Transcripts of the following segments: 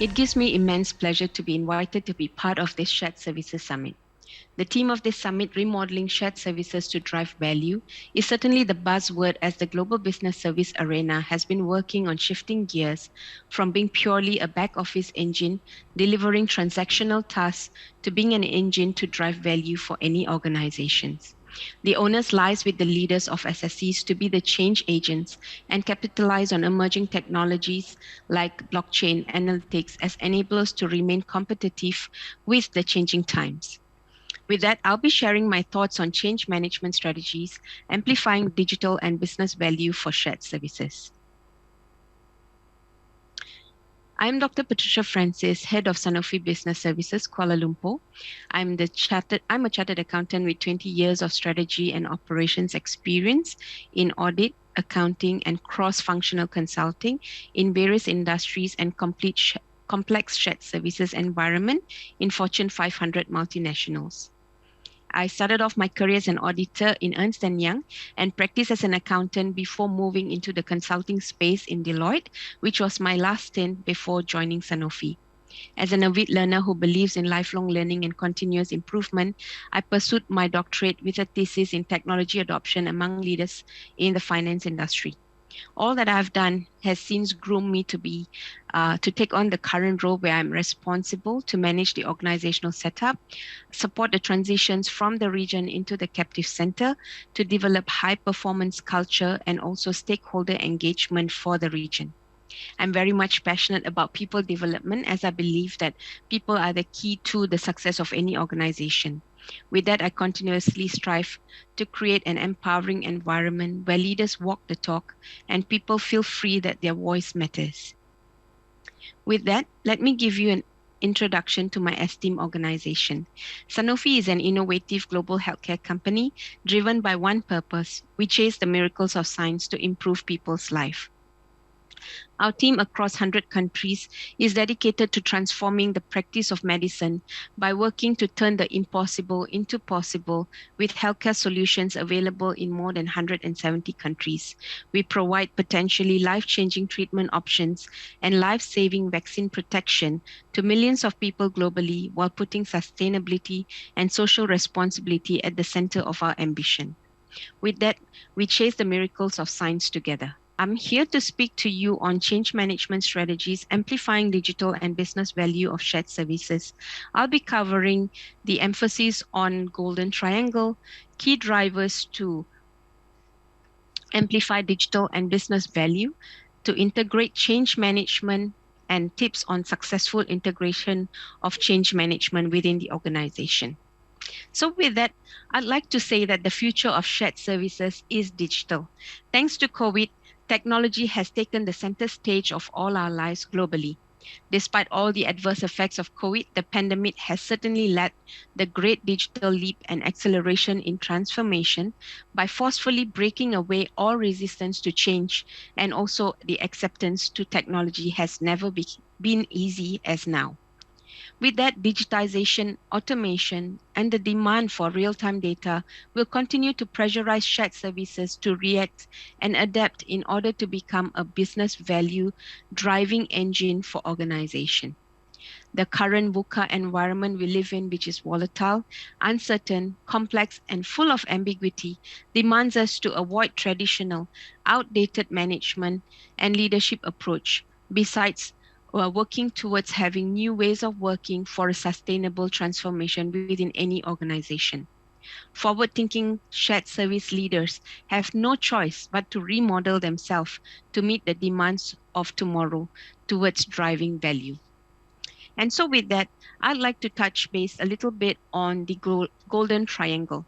It gives me immense pleasure to be invited to be part of this Shared Services Summit. The theme of this summit, Remodeling Shared Services to Drive Value, is certainly the buzzword as the global business service arena has been working on shifting gears from being purely a back office engine delivering transactional tasks to being an engine to drive value for any organizations. The onus lies with the leaders of SSCs to be the change agents and capitalize on emerging technologies like blockchain analytics as enablers to remain competitive with the changing times. With that, I'll be sharing my thoughts on change management strategies, amplifying digital and business value for shared services. I'm Dr. Patricia Francis, Head of Sanofi Business Services, Kuala Lumpur. I'm a chartered accountant with 20 years of strategy and operations experience in audit, accounting, and cross-functional consulting in various industries and complex shared services environment in Fortune 500 multinationals. I started off my career as an auditor in Ernst & Young and practiced as an accountant before moving into the consulting space in Deloitte, which was my last stint before joining Sanofi. As an avid learner who believes in lifelong learning and continuous improvement, I pursued my doctorate with a thesis in technology adoption among leaders in the finance industry. All that I've done has since groomed me to take on the current role where I'm responsible to manage the organizational setup, support the transitions from the region into the captive center, to develop high performance culture and also stakeholder engagement for the region. I'm very much passionate about people development as I believe that people are the key to the success of any organization. With that, I continuously strive to create an empowering environment where leaders walk the talk and people feel free that their voice matters. With that, let me give you an introduction to my esteemed organization. Sanofi is an innovative global healthcare company driven by one purpose: we chase the miracles of science to improve people's life. Our team across 100 countries is dedicated to transforming the practice of medicine by working to turn the impossible into possible with healthcare solutions available in more than 170 countries. We provide potentially life-changing treatment options and life-saving vaccine protection to millions of people globally while putting sustainability and social responsibility at the center of our ambition. With that, we chase the miracles of science together. I'm here to speak to you on change management strategies, amplifying digital and business value of shared services. I'll be covering the emphasis on Golden Triangle, key drivers to amplify digital and business value, to integrate change management, and tips on successful integration of change management within the organization. So with that, I'd like to say that the future of shared services is digital. Thanks to COVID, technology has taken the center stage of all our lives globally. Despite all the adverse effects of COVID, the pandemic has certainly led the great digital leap and acceleration in transformation by forcefully breaking away all resistance to change, and also the acceptance to technology has never been easy as now. With that, digitization, automation, and the demand for real-time data will continue to pressurize shared services to react and adapt in order to become a business value driving engine for organization. The current VUCA environment we live in, which is volatile, uncertain, complex, and full of ambiguity, demands us to avoid traditional, outdated management and leadership approach. Besides, we're working towards having new ways of working for a sustainable transformation within any organization. Forward-thinking shared service leaders have no choice but to remodel themselves to meet the demands of tomorrow towards driving value. And so with that, I'd like to touch base a little bit on the Golden Triangle.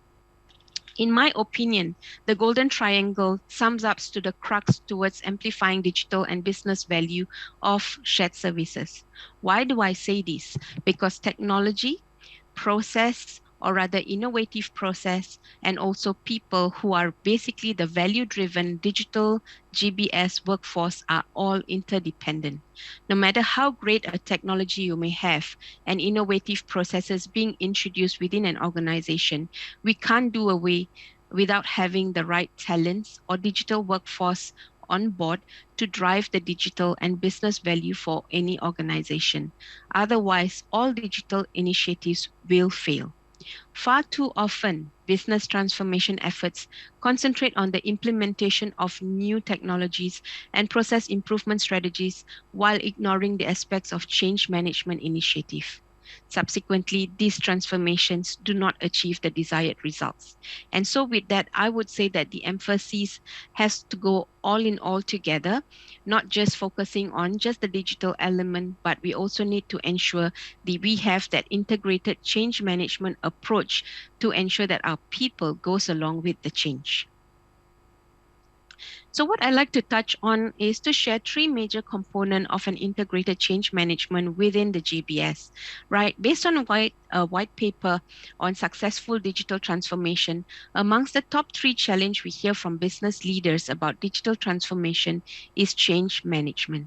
In my opinion, the Golden Triangle sums up to the crux towards amplifying digital and business value of shared services. Why do I say this? Because technology, process, or rather innovative process, and also people who are basically the value-driven digital GBS workforce are all interdependent. No matter how great a technology you may have and innovative processes being introduced within an organization, we can't do away without having the right talents or digital workforce on board to drive the digital and business value for any organization. Otherwise, all digital initiatives will fail. Far too often, business transformation efforts concentrate on the implementation of new technologies and process improvement strategies while ignoring the aspects of change management initiative. Subsequently, these transformations do not achieve the desired results. And so, with that, I would say that the emphasis has to go all in all together, not just focusing on just the digital element, but we also need to ensure that we have that integrated change management approach to ensure that our people goes along with the change. So what I like to touch on is to share three major components of an integrated change management within the GBS, right? Based on a white paper on successful digital transformation, amongst the top three challenge we hear from business leaders about digital transformation is change management.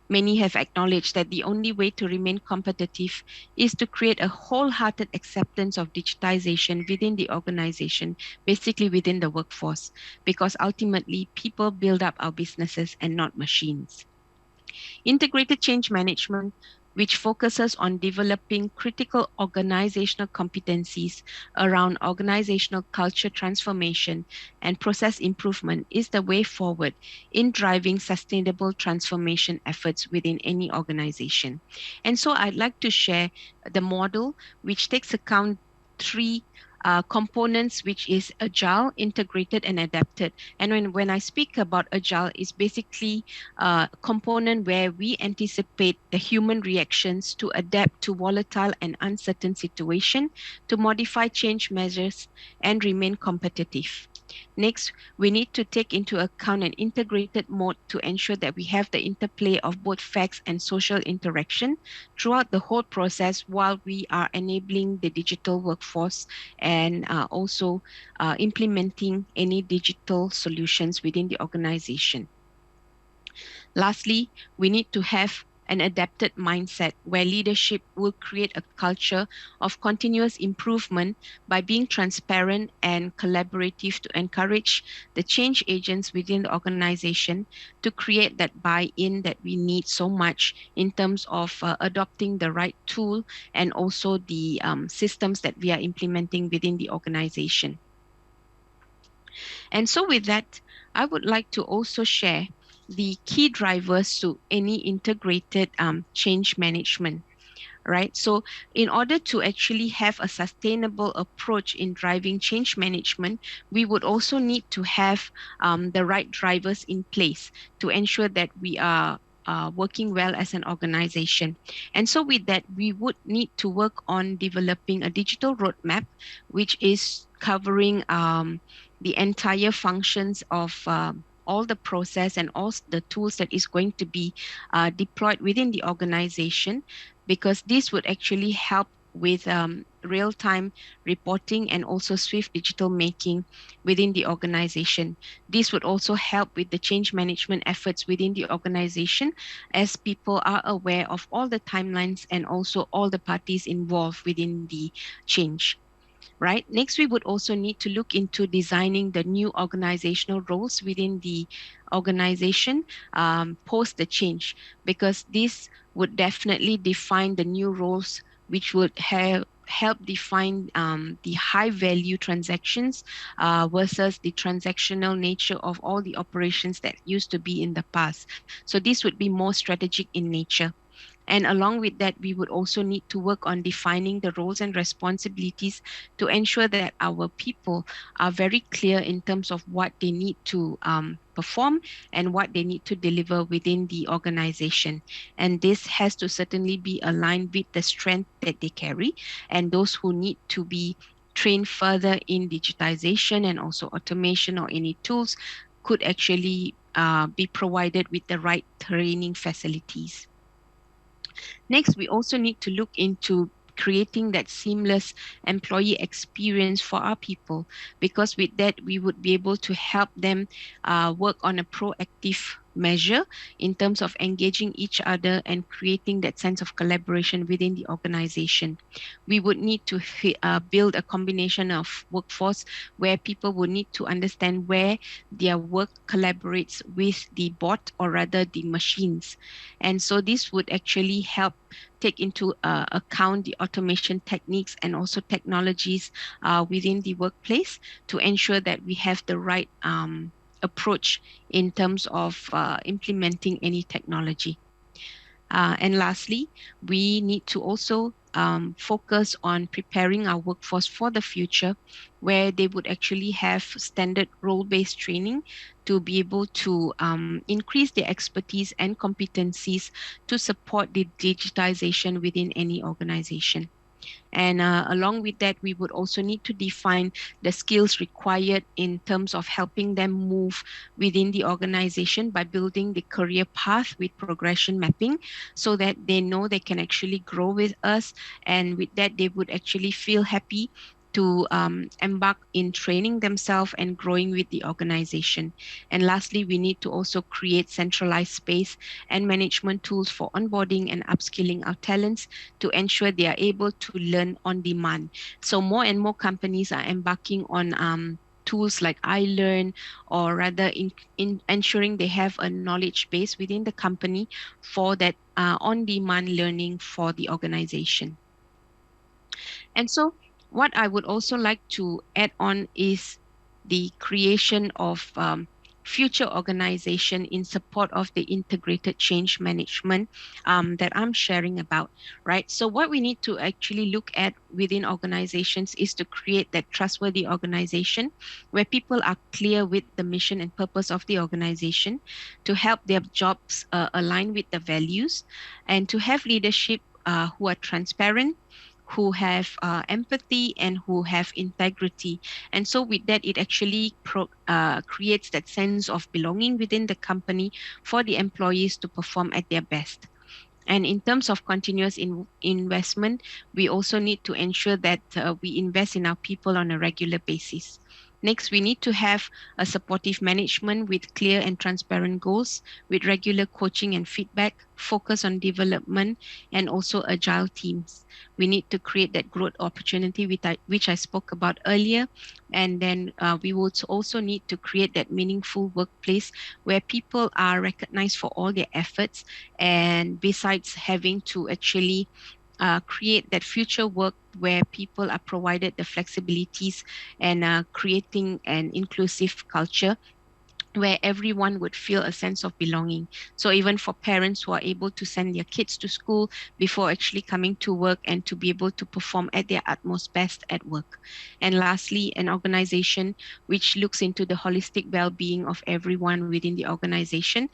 Many have acknowledged that the only way to remain competitive is to create a wholehearted acceptance of digitization within the organization, basically within the workforce, because ultimately people build up our businesses and not machines. Integrated change management, which focuses on developing critical organizational competencies around organizational culture transformation and process improvement, is the way forward in driving sustainable transformation efforts within any organization. And so I'd like to share the model which takes account three components, which is agile, integrated, and adapted. And when I speak about agile, is basically component where we anticipate the human reactions to adapt to volatile and uncertain situation, to modify change measures, and remain competitive. Next, we need to take into account an integrated mode to ensure that we have the interplay of both facts and social interaction throughout the whole process while we are enabling the digital workforce and also implementing any digital solutions within the organization. Lastly, we need to have an adapted mindset where leadership will create a culture of continuous improvement by being transparent and collaborative to encourage the change agents within the organization to create that buy-in that we need so much in terms of adopting the right tool and also the systems that we are implementing within the organization. And so with that, I would like to also share the key drivers to any integrated change management, right? So in order to actually have a sustainable approach in driving change management, we would also need to have the right drivers in place to ensure that we are working well as an organization. And so with that, we would need to work on developing a digital roadmap, which is covering the entire functions of all the process and all the tools that is going to be deployed within the organization, because this would actually help with real-time reporting and also swift digital making within the organization. This would also help with the change management efforts within the organization, as people are aware of all the timelines and also all the parties involved within the change. Right. Next, we would also need to look into designing the new organizational roles within the organization post the change, because this would definitely define the new roles, which would help define the high value transactions versus the transactional nature of all the operations that used to be in the past. So this would be more strategic in nature. And along with that, we would also need to work on defining the roles and responsibilities to ensure that our people are very clear in terms of what they need to perform and what they need to deliver within the organization. And this has to certainly be aligned with the strength that they carry, and those who need to be trained further in digitization and also automation or any tools could actually be provided with the right training facilities. Next, we also need to look into creating that seamless employee experience for our people, because with that, we would be able to help them work on a proactive measure in terms of engaging each other and creating that sense of collaboration within the organization. We would need to build a combination of workforce where people would need to understand where their work collaborates with the bot, or rather the machines. And so this would actually help take into account the automation techniques and also technologies within the workplace to ensure that we have the right approach in terms of implementing any technology. And lastly, we need to also focus on preparing our workforce for the future, where they would actually have standard role-based training to be able to increase their expertise and competencies to support the digitization within any organization. And along with that, we would also need to define the skills required in terms of helping them move within the organization by building the career path with progression mapping so that they know they can actually grow with us. And with that, they would actually feel happy to embark in training themselves and growing with the organization. And lastly, we need to also create centralized space and management tools for onboarding and upskilling our talents to ensure they are able to learn on demand. So more and more companies are embarking on tools like iLearn, or rather in ensuring they have a knowledge base within the company for that on-demand learning for the organization. And so what I would also like to add on is the creation of future organization in support of the integrated change management that I'm sharing about, right? So what we need to actually look at within organizations is to create that trustworthy organization where people are clear with the mission and purpose of the organization, to help their jobs align with the values, and to have leadership who are transparent, who have empathy, and who have integrity. And so with that, it actually creates that sense of belonging within the company for the employees to perform at their best. And in terms of continuous investment, we also need to ensure that we invest in our people on a regular basis. Next, we need to have a supportive management with clear and transparent goals, with regular coaching and feedback, focus on development, and also agile teams. We need to create that growth opportunity which I spoke about earlier. And then we would also need to create that meaningful workplace where people are recognized for all their efforts. And besides having to actually create that future work where people are provided the flexibilities, and creating an inclusive culture where everyone would feel a sense of belonging. So even for parents who are able to send their kids to school before actually coming to work, and to be able to perform at their utmost best at work. And lastly, an organization which looks into the holistic well-being of everyone within the organization,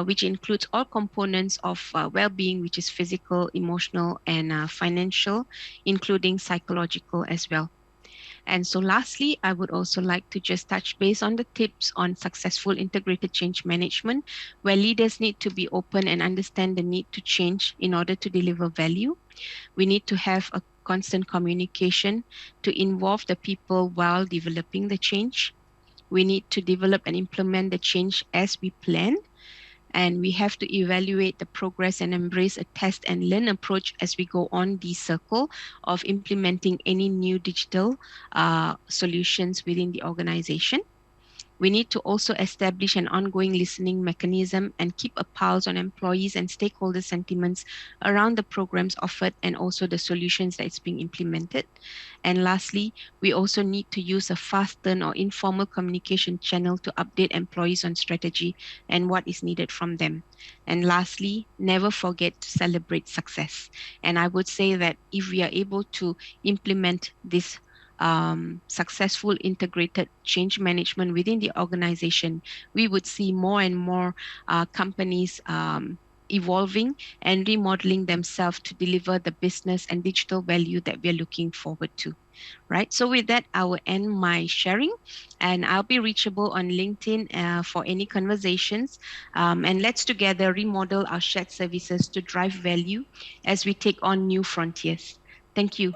which includes all components of well-being, which is physical, emotional, and financial, including psychological as well. And so lastly, I would also like to just touch base on the tips on successful integrated change management, where leaders need to be open and understand the need to change in order to deliver value. We need to have a constant communication to involve the people while developing the change. We need to develop and implement the change as we plan, and we have to evaluate the progress and embrace a test and learn approach as we go on the circle of implementing any new digital solutions within the organization. We need to also establish an ongoing listening mechanism and keep a pulse on employees and stakeholder sentiments around the programs offered and also the solutions that is being implemented. And lastly, we also need to use a fast turn or informal communication channel to update employees on strategy and what is needed from them. And lastly, never forget to celebrate success. And I would say that if we are able to implement this successful integrated change management within the organization, we would see more and more companies evolving and remodeling themselves to deliver the business and digital value that we're looking forward to. Right. So with that, I will end my sharing, and I'll be reachable on LinkedIn for any conversations. And let's together remodel our shared services to drive value as we take on new frontiers. Thank you.